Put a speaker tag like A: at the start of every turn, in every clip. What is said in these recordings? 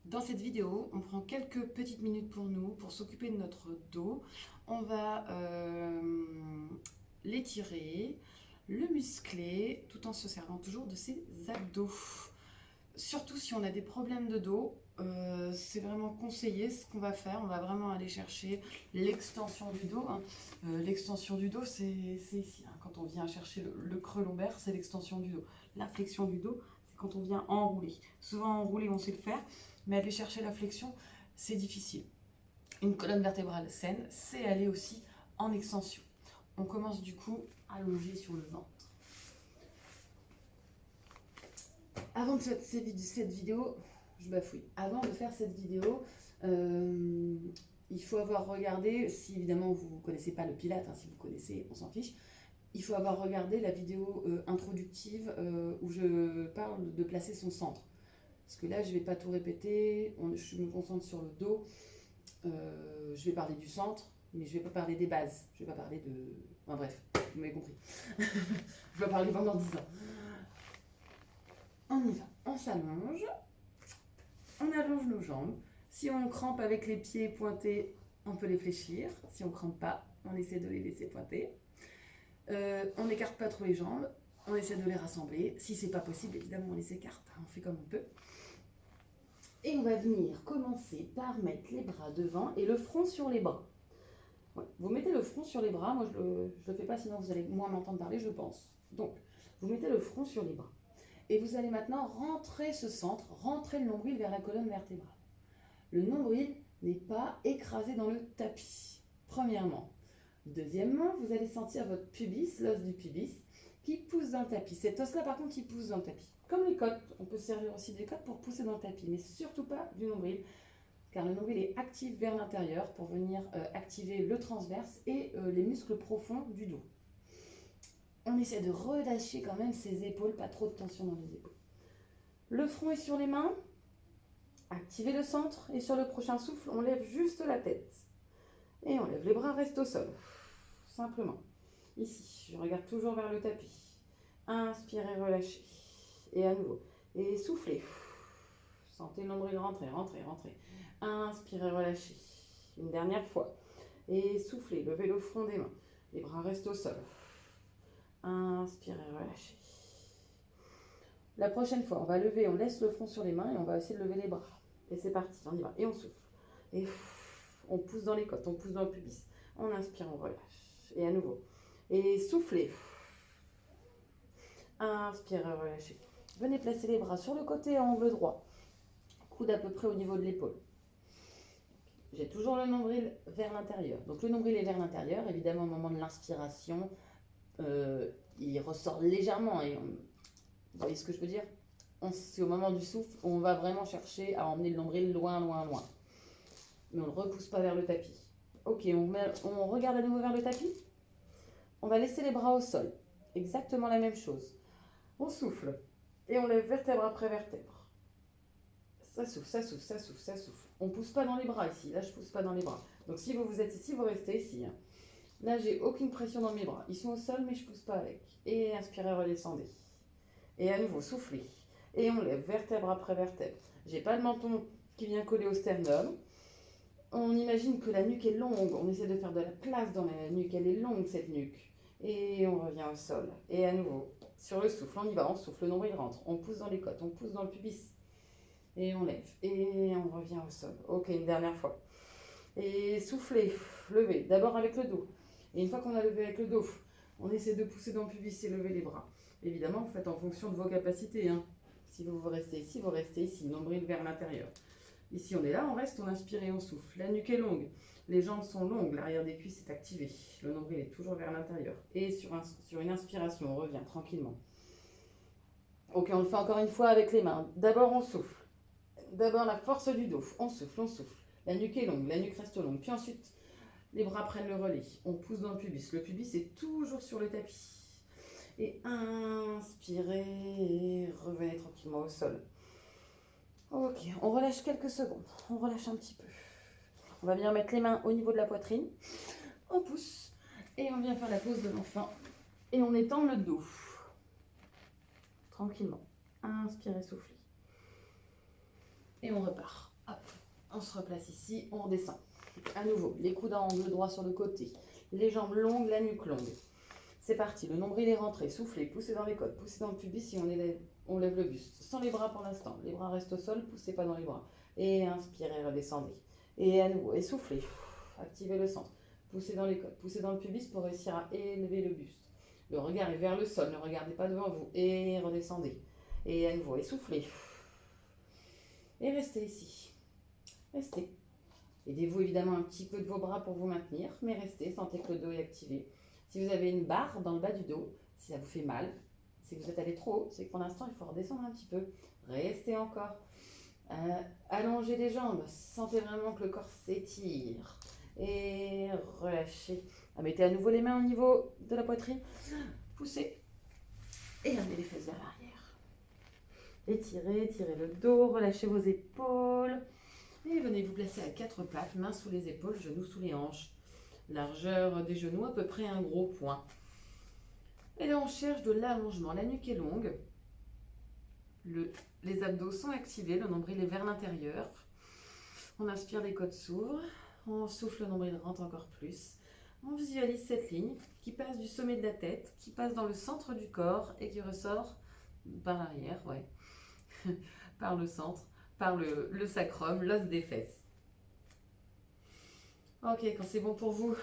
A: Dans cette vidéo, on prend quelques petites minutes pour nous, pour s'occuper de notre dos. On va l'étirer, le muscler, tout en se servant toujours de ses abdos. Surtout si on a des problèmes de dos, c'est vraiment conseillé ce qu'on va faire. On va vraiment aller chercher l'extension du dos. L'extension du dos, c'est ici. Quand on vient chercher le creux lombaire, c'est l'extension du dos. La flexion du dos, c'est quand on vient enrouler. Souvent enrouler, on sait le faire, mais aller chercher la flexion, c'est difficile. Une colonne vertébrale saine, c'est aller aussi en extension. On commence du coup allongé sur le ventre. Avant de faire cette vidéo, je bafouille. Avant de faire cette vidéo, il faut avoir regardé, si évidemment vous ne connaissez pas le Pilates, si vous connaissez, on s'en fiche, il faut avoir regardé la vidéo introductive où je parle de placer son centre. Parce que là, je ne vais pas tout répéter, je me concentre sur le dos, je vais parler du centre, mais je ne vais pas parler des bases, je ne vais pas parler de... Enfin bref, vous m'avez compris. Je vais parler pendant 10 ans. On y va, on s'allonge, on allonge nos jambes. Si on crampe avec les pieds pointés, on peut les fléchir. Si on ne crampe pas, on essaie de les laisser pointer. On n'écarte pas trop les jambes, on essaie de les rassembler. Si c'est pas possible, évidemment, on les écarte, on fait comme on peut. Et on va venir commencer par mettre les bras devant et le front sur les bras. Ouais. Vous mettez le front sur les bras, moi je ne le fais pas, sinon vous allez moins m'entendre parler, je pense. Donc, vous mettez le front sur les bras. Et vous allez maintenant rentrer ce centre, rentrer le nombril vers la colonne vertébrale. Le nombril n'est pas écrasé dans le tapis, premièrement. Deuxièmement, vous allez sentir votre pubis, l'os du pubis, qui pousse dans le tapis. Cet os-là, par contre, il pousse dans le tapis. Comme les côtes, on peut servir aussi des côtes pour pousser dans le tapis, mais surtout pas du nombril, car le nombril est actif vers l'intérieur pour venir activer le transverse et les muscles profonds du dos. On essaie de relâcher quand même ses épaules, pas trop de tension dans les épaules. Le front est sur les mains, activez le centre et sur le prochain souffle, on lève juste la tête. Et on lève les bras, reste au sol. Simplement. Ici, je regarde toujours vers le tapis. Inspirez, relâchez. Et à nouveau. Et soufflez. Sentez le nombril rentrer, rentrer, rentrer. Inspirez, relâchez. Une dernière fois. Et soufflez, levez le front des mains. Les bras restent au sol. Inspirez, relâchez. La prochaine fois, on va lever, on laisse le front sur les mains et on va essayer de lever les bras. Et c'est parti, on y va. Et on souffle. Et on pousse dans les côtes, on pousse dans le pubis. On inspire, on relâche. Et à nouveau. Et soufflez. Inspirez, relâchez. Venez placer les bras sur le côté à angle droit. Coude à peu près au niveau de l'épaule. J'ai toujours le nombril vers l'intérieur. Donc le nombril est vers l'intérieur. Évidemment, au moment de l'inspiration, il ressort légèrement. Et vous voyez ce que je veux dire? C'est au moment du souffle où on va vraiment chercher à emmener le nombril loin, loin, loin. Mais on ne le repousse pas vers le tapis. Ok, on regarde à nouveau vers le tapis. On va laisser les bras au sol. Exactement la même chose. On souffle. Et on lève vertèbre après vertèbre. Ça souffle, ça souffle, ça souffle, ça souffle. On ne pousse pas dans les bras ici. Là, je ne pousse pas dans les bras. Donc si vous êtes ici, vous restez ici. Là, j'ai aucune pression dans mes bras. Ils sont au sol, mais je ne pousse pas avec. Et inspirez, redescendez. Et à nouveau, soufflez. Et on lève vertèbre après vertèbre. J'ai pas le menton qui vient coller au sternum. On imagine que la nuque est longue. On essaie de faire de la place dans la nuque. Elle est longue, cette nuque. Et on revient au sol. Et à nouveau, sur le souffle, on y va. On souffle, le nombril rentre. On pousse dans les côtes, on pousse dans le pubis. Et on lève. Et on revient au sol. Ok, une dernière fois. Et soufflez, levez. D'abord avec le dos. Et une fois qu'on a levé avec le dos, on essaie de pousser dans le pubis et lever les bras. Évidemment, vous faites en fonction de vos capacités. Si vous restez ici, vous restez ici. Nombril vers l'intérieur. Ici, on est là, on reste, on inspire et on souffle. La nuque est longue. Les jambes sont longues, l'arrière des cuisses est activé. Le nombril est toujours vers l'intérieur. Et sur une inspiration, on revient tranquillement. Ok, on le fait encore une fois avec les mains. D'abord, on souffle. D'abord, la force du dos. On souffle, on souffle. La nuque est longue, la nuque reste longue. Puis ensuite, les bras prennent le relais. On pousse dans le pubis. Le pubis est toujours sur le tapis. Et inspirez et revenez tranquillement au sol. Ok, on relâche quelques secondes. On relâche un petit peu. On va bien mettre les mains au niveau de la poitrine. On pousse. Et on vient faire la pose de l'enfant. Et on étend le dos. Tranquillement. Inspirez, soufflez. Et on repart. On se replace ici, on redescend. À nouveau, les coudes à angle droit sur le côté, les jambes longues, la nuque longue. C'est parti, le nombril est rentré, soufflez, poussez dans les côtes, poussez dans le pubis et on lève le buste. Sans les bras pour l'instant, les bras restent au sol, poussez pas dans les bras. Et inspirez, redescendez. Et à nouveau, essoufflez, activez le centre. Poussez dans les côtes, poussez dans le pubis pour réussir à élever le buste. Le regard est vers le sol, ne regardez pas devant vous. Et redescendez. Et à nouveau, essoufflez. Et restez ici. Restez. Aidez-vous évidemment un petit peu de vos bras pour vous maintenir, mais restez, sentez que le dos est activé. Si vous avez une barre dans le bas du dos, si ça vous fait mal, c'est que vous êtes allé trop haut, c'est que pour l'instant il faut redescendre un petit peu. Restez encore. Allongez les jambes, sentez vraiment que le corps s'étire. Et relâchez. Mettez à nouveau les mains au niveau de la poitrine. Poussez. Et amenez les fesses vers l'arrière. Étirez, étirez le dos, relâchez vos épaules. Et venez vous placer à quatre pattes, mains sous les épaules, genoux sous les hanches. Largeur des genoux, à peu près un gros point. Et là, on cherche de l'allongement. La nuque est longue. Les abdos sont activés, le nombril est vers l'intérieur. On inspire, les côtes s'ouvrent. On souffle, le nombril rentre encore plus. On visualise cette ligne qui passe du sommet de la tête, qui passe dans le centre du corps et qui ressort par l'arrière, ouais, par le centre, par le sacrum, l'os des fesses. Ok, quand c'est bon pour vous,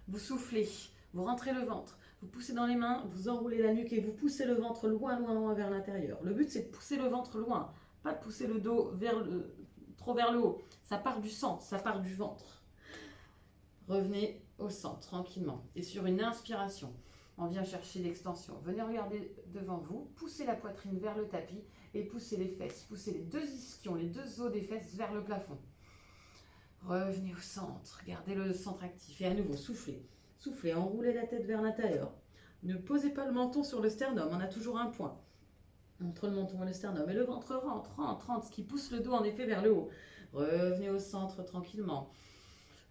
A: vous soufflez, vous rentrez le ventre, vous poussez dans les mains, vous enroulez la nuque et vous poussez le ventre loin, loin, loin vers l'intérieur. Le but, c'est de pousser le ventre loin, pas de pousser le dos trop vers le haut. Ça part du centre, ça part du ventre. Revenez au centre, tranquillement. Et sur une inspiration, on vient chercher l'extension. Venez regarder devant vous, poussez la poitrine vers le tapis et poussez les fesses. Poussez les deux ischions, les deux os des fesses vers le plafond. Revenez au centre, gardez le centre actif. Et à nouveau, soufflez. Soufflez, enroulez la tête vers l'intérieur. Ne posez pas le menton sur le sternum, on a toujours un point entre le menton et le sternum. Et le ventre rentre, ce qui pousse le dos en effet vers le haut. Revenez au centre tranquillement.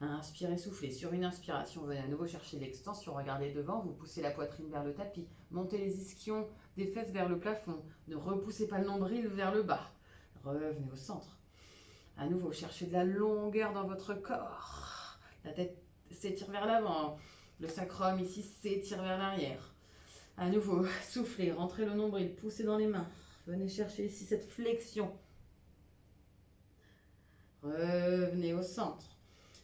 A: Inspirez, soufflez. Sur une inspiration, venez à nouveau chercher l'extension. Regardez devant, vous poussez la poitrine vers le tapis. Montez les ischions des fesses vers le plafond. Ne repoussez pas le nombril vers le bas. Revenez au centre. À nouveau, cherchez de la longueur dans votre corps. La tête s'étire vers l'avant. Le sacrum ici s'étire vers l'arrière. À nouveau, soufflez, rentrez le nombril, poussez dans les mains. Venez chercher ici cette flexion. Revenez au centre.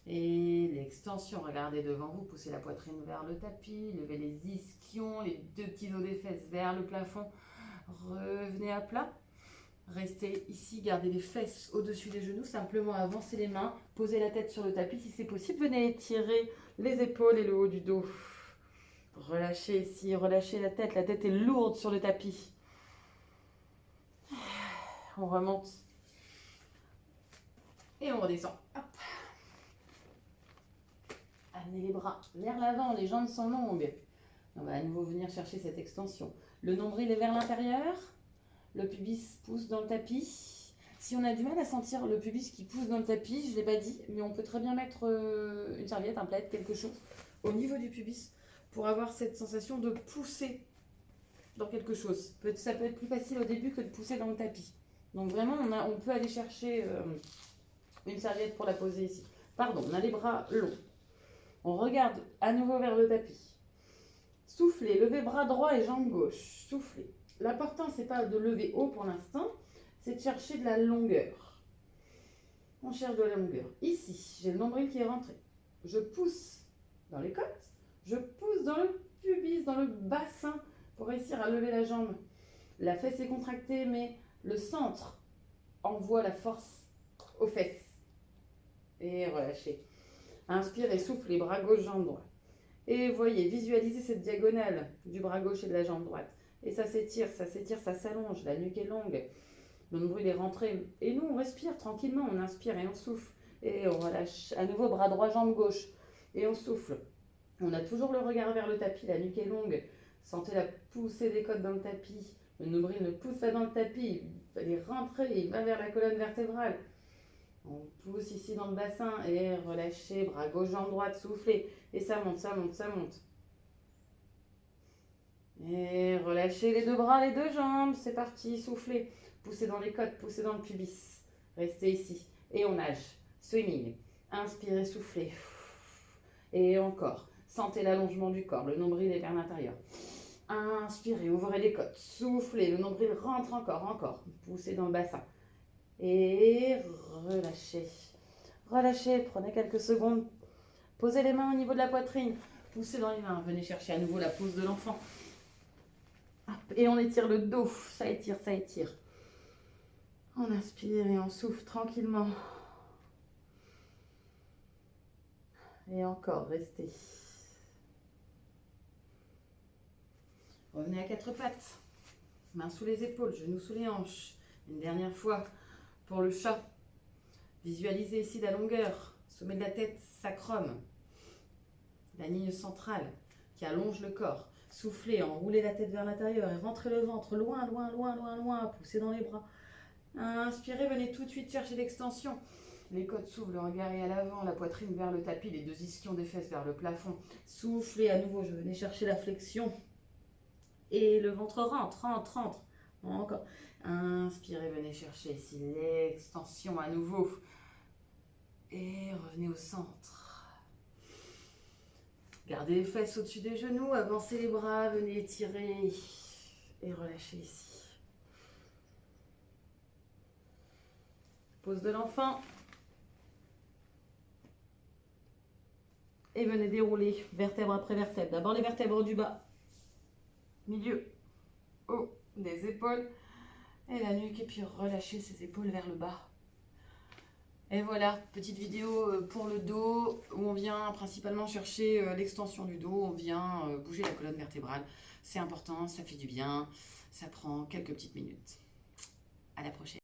A: Et l'extension, regardez devant vous, poussez la poitrine vers le tapis, levez les ischions, les deux petits os des fesses vers le plafond. Revenez à plat. Restez ici, gardez les fesses au-dessus des genoux, simplement avancez les mains, posez la tête sur le tapis si c'est possible. Venez étirer les épaules et le haut du dos. Relâchez ici, relâchez la tête est lourde sur le tapis. On remonte et on redescend. Hop. Amenez les bras vers l'avant, les jambes sont longues. On va à nouveau venir chercher cette extension. Le nombril est vers l'intérieur. Le pubis pousse dans le tapis. Si on a du mal à sentir le pubis qui pousse dans le tapis, je ne l'ai pas dit, mais on peut très bien mettre une serviette, un plaid, quelque chose au niveau du pubis pour avoir cette sensation de pousser dans quelque chose. Ça peut être plus facile au début que de pousser dans le tapis. Donc vraiment, on peut aller chercher une serviette pour la poser ici. Pardon, on a les bras longs. On regarde à nouveau vers le tapis. Soufflez, levez bras droit et jambe gauche. Soufflez. L'important, c'est pas de lever haut pour l'instant, c'est de chercher de la longueur. On cherche de la longueur. Ici, j'ai le nombril qui est rentré. Je pousse dans les côtes, je pousse dans le pubis, dans le bassin pour réussir à lever la jambe. La fesse est contractée, mais le centre envoie la force aux fesses. Et relâchez. Inspirez, soufflez, bras gauche, jambe droite. Et voyez, visualisez cette diagonale du bras gauche et de la jambe droite. Et ça s'étire, ça s'allonge, la nuque est longue, le nombril est rentré. Et nous, on respire tranquillement, on inspire et on souffle. Et on relâche à nouveau bras droit, jambe gauche. Et on souffle. On a toujours le regard vers le tapis, la nuque est longue. Sentez la poussée des côtes dans le tapis. Le nombril ne pousse pas dans le tapis, il est rentré, il va vers la colonne vertébrale. On pousse ici dans le bassin et relâchez, bras gauche, jambe droite, soufflez. Et ça monte, ça monte, ça monte. Et relâchez les deux bras, les deux jambes, c'est parti, soufflez. Poussez dans les côtes, poussez dans le pubis. Restez ici. Et on nage. Swimming. Inspirez, soufflez. Et encore. Sentez l'allongement du corps, le nombril est vers l'intérieur. Inspirez, ouvrez les côtes. Soufflez, le nombril rentre encore. Poussez dans le bassin. Et relâchez. Relâchez, prenez quelques secondes. Posez les mains au niveau de la poitrine. Poussez dans les mains. Venez chercher à nouveau la pose de l'enfant. Et on étire le dos. Ça étire, ça étire. On inspire et on souffle tranquillement. Et encore, restez. Revenez à quatre pattes. Mains sous les épaules, genoux sous les hanches. Une dernière fois pour le chat. Visualisez ici la longueur. Sommet de la tête, sacrum. La ligne centrale qui allonge le corps. Soufflez, enroulez la tête vers l'intérieur et rentrez le ventre loin. Poussez dans les bras. Inspirez, venez tout de suite chercher l'extension. Les côtes s'ouvrent, le regard est à l'avant, la poitrine vers le tapis, les deux ischions des fesses vers le plafond. Soufflez à nouveau, je venais chercher la flexion. Et le ventre rentre. Encore. Inspirez, venez chercher ici l'extension à nouveau. Et revenez au centre. Gardez les fesses au-dessus des genoux, avancez les bras, venez étirer et relâchez ici. Pose de l'enfant. Et venez dérouler vertèbre après vertèbre. D'abord les vertèbres du bas. Milieu. Haut des épaules. Et la nuque. Et puis relâchez ces épaules vers le bas. Et voilà, petite vidéo pour le dos où on vient principalement chercher l'extension du dos. On vient bouger la colonne vertébrale. C'est important, ça fait du bien. Ça prend quelques petites minutes. À la prochaine.